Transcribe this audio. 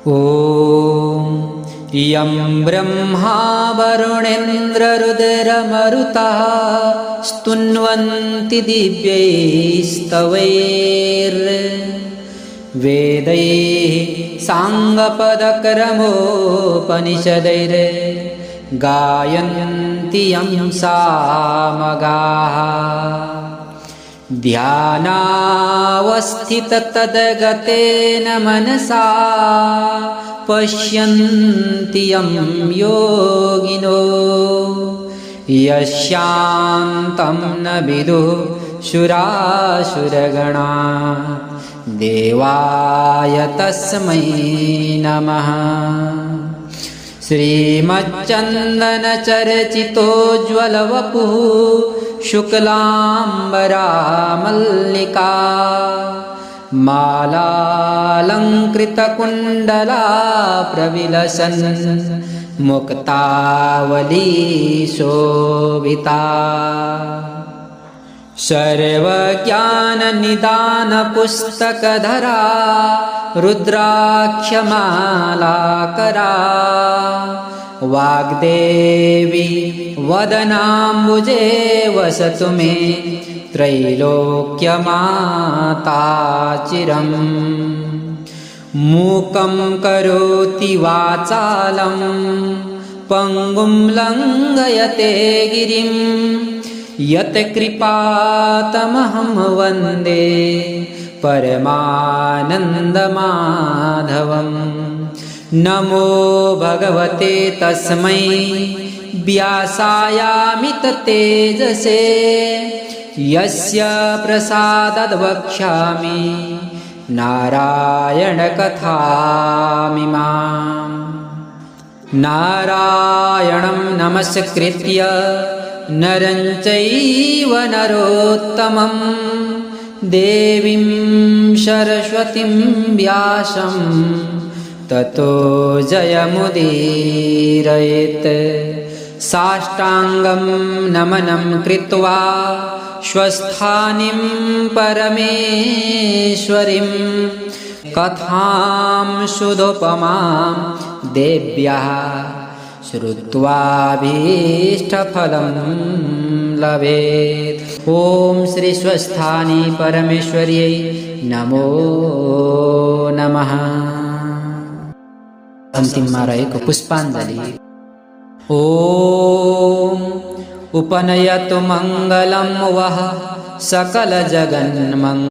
ॐ यं ब्रह्मा वरुणेन्द्ररुद्रमरुतः स्तुन्वन्ति दिव्यैस्तवैर्वेदैः साङ्गपदक्रमोपनिषदैर्गायन्ति यं सामगाः ध्यानावस्थिततद्गतेन मनसा पश्यन्ति यं योगिनो यस्यान्तं न विदुः सुरासुरगणा देवाय तस्मै नमः। श्रीमच्चन्दनचर्चितोज्ज्वलवपुः शुक्लाम्बरा मल्लिका मालालङ्कृतकुण्डला प्रविलसन् मुक्तावली शोभिता सर्वज्ञाननिदानपुस्तकधरा रुद्राक्षमालाकरा वाग्देवी वदनाम्बुजे वसतु मे त्रैलोक्यमाता चिरम्। मूकं करोति वाचालं पङ्गुं लङ्घयते गिरिं यत्कृपातमहं वन्दे परमानन्दमाधवम्। नमो भगवते तस्मै व्यासायामिततेजसे यस्य प्रसादाद्वक्ष्यामि नारायणकथामिमाम्। नारायणं नमस्कृत्य नरं चैव नरोत्तमं देवीं सरस्वतीं व्यासं ततो जयमुदीरयेत्। साष्टाङ्गं नमनं कृत्वा स्वस्थानीं परमेश्वरीं कथां सुदुपमां देव्याः श्रुत्वाभीष्टफलं लभेत्। ॐ श्री स्वस्थानी परमेश्वर्यै नमो नमः। अंतिम मारायको पुष्पांजलि। ॐ उपनयतु मङ्गलं वः सकलजगन्मङ्गलम्।